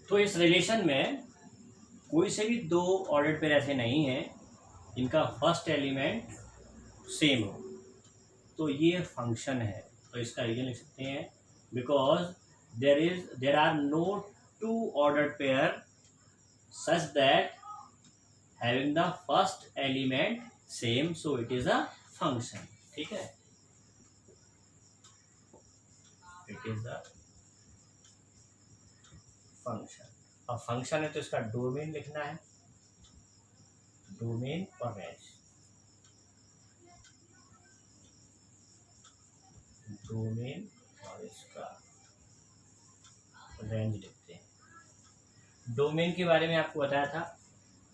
तो इस रिलेशन में कोई से भी दो ऑर्डर्ड पेयर ऐसे नहीं है जिनका फर्स्ट एलिमेंट सेम हो, तो ये फंक्शन है। तो इसका रीजन लिख सकते हैं because there are no two ordered pair such that having the first element same, so it is a function. ठीक है, इट इज अ फंक्शन। अब फंक्शन है तो इसका डोमेन लिखना है, डोमेन और रेंज। डोमेन और इसका रेंज लिखते हैं। डोमेन के बारे में आपको बताया था,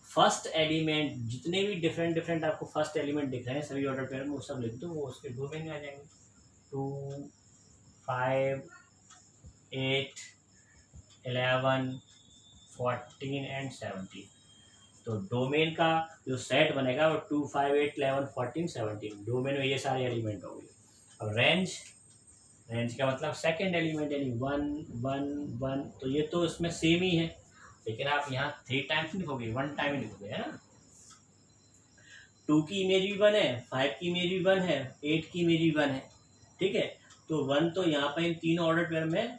फर्स्ट एलिमेंट जितने भी डिफरेंट डिफरेंट आपको फर्स्ट एलिमेंट दिख रहे हैं सभी ऑर्डर पेयर में, वो सब लिख दो, वो उसके डोमेन में आ जाएंगे। 2, 5, 8, 11, 14 एंड 17। तो डोमेन का जो सेट बनेगा वो 2, 5, 8, 11, 14, 17, डोमेन में ये सारे एलिमेंट होंगे। अब रेंज, रेंज का मतलब सेकेंड एलिमेंट यानी 1, 1, 1, तो ये तो इसमें सेम ही है, लेकिन आप यहाँ 3 टाइम्स लिखोगे, 1 टाइम ही लिखोगे, है ना। 2 की इमेज भी 1 है, 5 की इमेज भी 1 है, 8 की इमेज भी 1 है। ठीक है, तो 1 तो यहाँ पर इन तीनों ऑर्डर पेयर में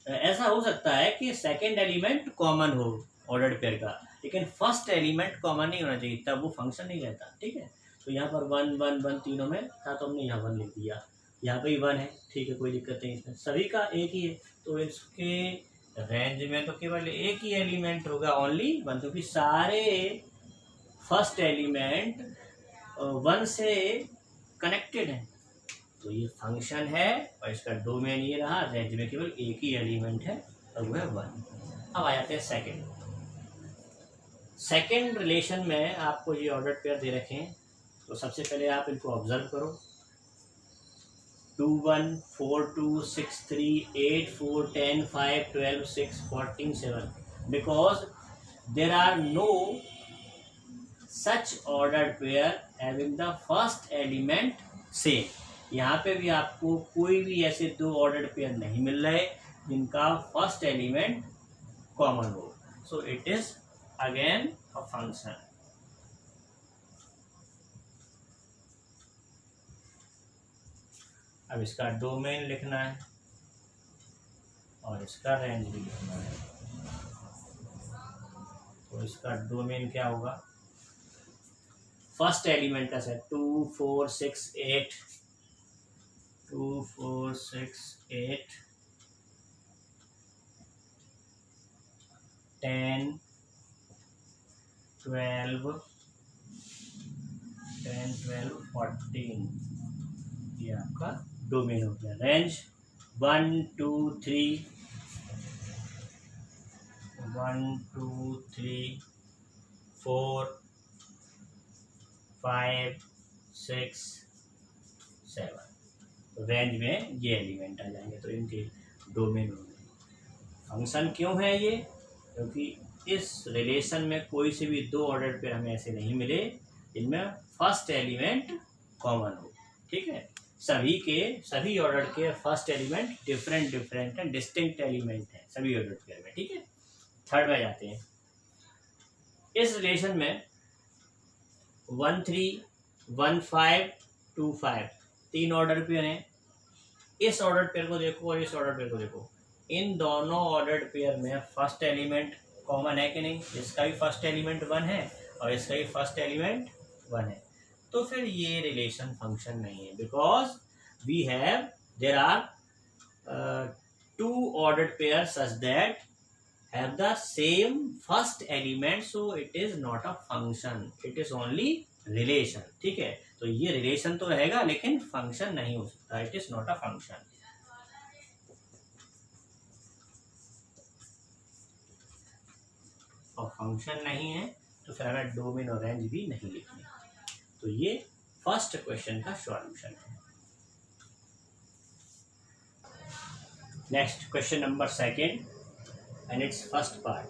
ऐसा हो सकता है कि सेकेंड एलिमेंट कॉमन हो ऑर्डर्ड पेयर का, लेकिन फर्स्ट एलिमेंट कॉमन नहीं होना चाहिए, तब वो फंक्शन नहीं रहता। ठीक है, तो यहाँ पर 1, 1, 1 तीनों में था, तो हमने यहाँ 1 लिख दिया, यहाँ पे भी 1 है। ठीक है, कोई दिक्कत नहीं, इसमें सभी का एक ही है, तो इसके रेंज में तो केवल एक ही एलिमेंट होगा, ओनली 1, क्योंकि सारे फर्स्ट एलिमेंट 1 से कनेक्टेड है। तो ये फंक्शन है और इसका डोमेन ये रहा, रेंज में केवल एक ही एलिमेंट है और वो है 1। अब आ जाते हैं सेकेंड। सेकेंड रिलेशन में आपको ये ऑर्डर पेयर दे रखे हैं, तो सबसे पहले आप इनको ऑब्जर्व करो। 2, 1, 4, 2, 6, 3, 8, 4, 10, 5, 12, 6, 14, 7, because there are no such order pair having the first element same. यहाँ पे भी आपको कोई भी ऐसे दो ऑर्डर्ड पेयर नहीं मिल रहे जिनका फर्स्ट एलिमेंट कॉमन हो, सो it is again a function. अब इसका डोमेन लिखना है और इसका रेंज भी लिखना है। तो इसका डोमेन क्या होगा, फर्स्ट एलिमेंट का सेट 2, 4, 6, 8, 2, 4, 6, 8, 10, 12, 14, ये आपका डोमेन हो गया। रेंज 1, 2, 3, 1, 2, 3, 4, 5, 6, 7, तो रेंज में ये एलिमेंट आ जाएंगे, तो इनके डोमेन हो गए। फंक्शन क्यों है ये, क्योंकि इस रिलेशन में कोई से भी दो ऑर्डर पे हमें ऐसे नहीं मिले जिनमें फर्स्ट एलिमेंट कॉमन हो। ठीक है, सभी ऑर्डर के फर्स्ट एलिमेंट डिफरेंट डिफरेंट है, डिस्टिंक्ट एलिमेंट है सभी ऑर्डर पेयर में। ठीक है, थर्ड में जाते हैं। इस रिलेशन में 1, 3, 1, 5, 2, 5 तीन ऑर्डर पेयर हैं। इस ऑर्डर पेयर को देखो और इस ऑर्डर पेयर को देखो, इन दोनों ऑर्डर्ड पेयर में फर्स्ट एलिमेंट कॉमन है कि नहीं। इसका भी फर्स्ट एलिमेंट 1 है और इसका भी फर्स्ट एलिमेंट 1 है, तो फिर ये रिलेशन फंक्शन नहीं है, because we have there are 2 ordered pair such that have the same first element, so it is not a function, it is only relation. ठीक है, तो ये रिलेशन तो रहेगा लेकिन फंक्शन नहीं हो सकता, it is not a function. और फंक्शन नहीं है तो फिर हमें डोमेन और रेंज भी नहीं लिखनी। तो ये फर्स्ट क्वेश्चन का सॉल्यूशन है। Next question number second and it's first part,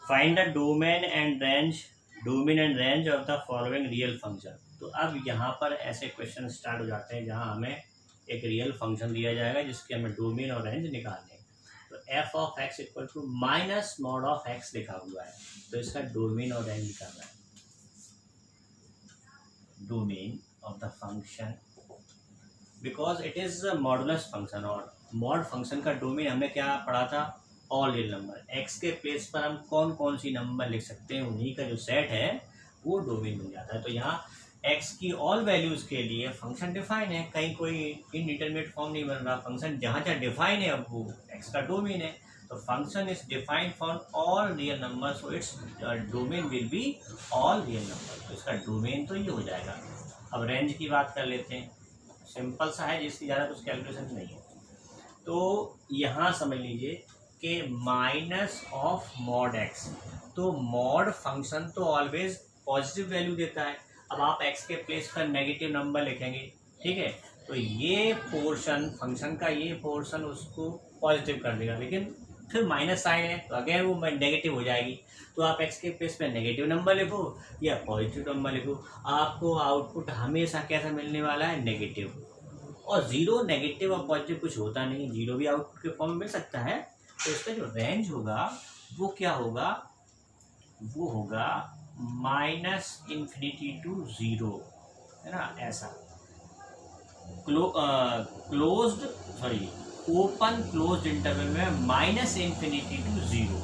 find the domain and range of the following real function. तो अब यहाँ पर ऐसे क्वेश्चन स्टार्ट हो जाते हैं जहाँ हमें एक रियल फंक्शन दिया जाएगा जिसके हमें डोमेन और रेंज निकालने। तो f of x equal to minus mod of x लिखा हुआ है, तो इसका डोमेन और रेंज निकालना है। Domain of the function, because it is modulus function, और मॉड फंक्शन का डोमेन हमने क्या पढ़ा था, ऑल रियल नंबर। एक्स के प्लेस पर हम कौन कौन सी नंबर लिख सकते हैं, उन्हीं का जो सेट है वो डोमेन बन जाता है। तो यहाँ एक्स की ऑल वैल्यूज़ के लिए फंक्शन डिफाइन है, कहीं कोई इनडिटरमिनेट फॉर्म नहीं बन रहा, फंक्शन जहाँ जहाँ डिफाइन है अब वो एक्स का डोमेन है। तो function is defined for all real number, so its domain will be all real number. तो इसका डोमेन तो ये हो जाएगा। अब रेंज की बात कर लेते हैं, सिंपल सा है, जिसकी ज़्यादा कुछ कैलकुलेशन नहीं है। तो यहाँ समझ लीजिए कि माइनस ऑफ मॉड एक्स, तो मॉड फंक्शन तो ऑलवेज पॉजिटिव वैल्यू देता है। अब आप एक्स के प्लेस पर नेगेटिव नंबर लिखेंगे, ठीक है, तो ये पोर्शन फंक्शन का ये पोर्शन उसको पॉजिटिव कर देगा, लेकिन फिर माइनस साइन है तो अगेन वो नेगेटिव हो जाएगी। तो आप एक्स के प्लेस पर नेगेटिव नंबर लिखो या पॉजिटिव नंबर लिखो, आपको आउटपुट हमेशा कैसा मिलने वाला है, नेगेटिव। और जीरो नेगेटिव और पॉजिटिव कुछ होता नहीं, जीरो भी आउटपुट के फॉर्म में मिल सकता है। तो इसका जो रेंज होगा वो क्या होगा, वो होगा माइनस इन्फिनिटी टू ज़ीरो, है ना, ऐसा। Closed sorry open closed interval में minus infinity to zero,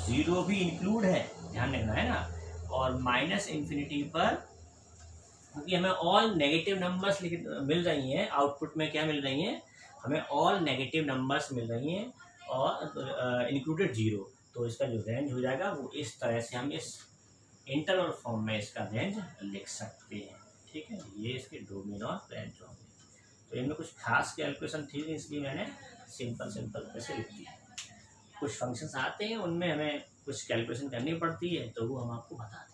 zero भी इंक्लूड है, ध्यान रखना है ना। और माइनस इन्फिनिटी पर, क्योंकि हमें ऑल नेगेटिव नंबर्स मिल रही हैं, आउटपुट में क्या मिल रही हैं, हमें ऑल नेगेटिव नंबर्स मिल रही हैं और इंक्लूडेड जीरो। तो इसका जो रेंज हो जाएगा वो इस तरह से हम इस इंटरवल फॉर्म में इसका रेंज लिख सकते हैं, ठीक है। ये इसके डोमेन और रेंज होंगे। तो इनमें कुछ खास कैलकुलेशन थी नहीं, इसलिए मैंने सिंपल ऐसे लिख दिया। कुछ फंक्शंस आते हैं उनमें हमें कुछ कैलकुलेशन करनी पड़ती है, तो वो हम आपको बताते हैं।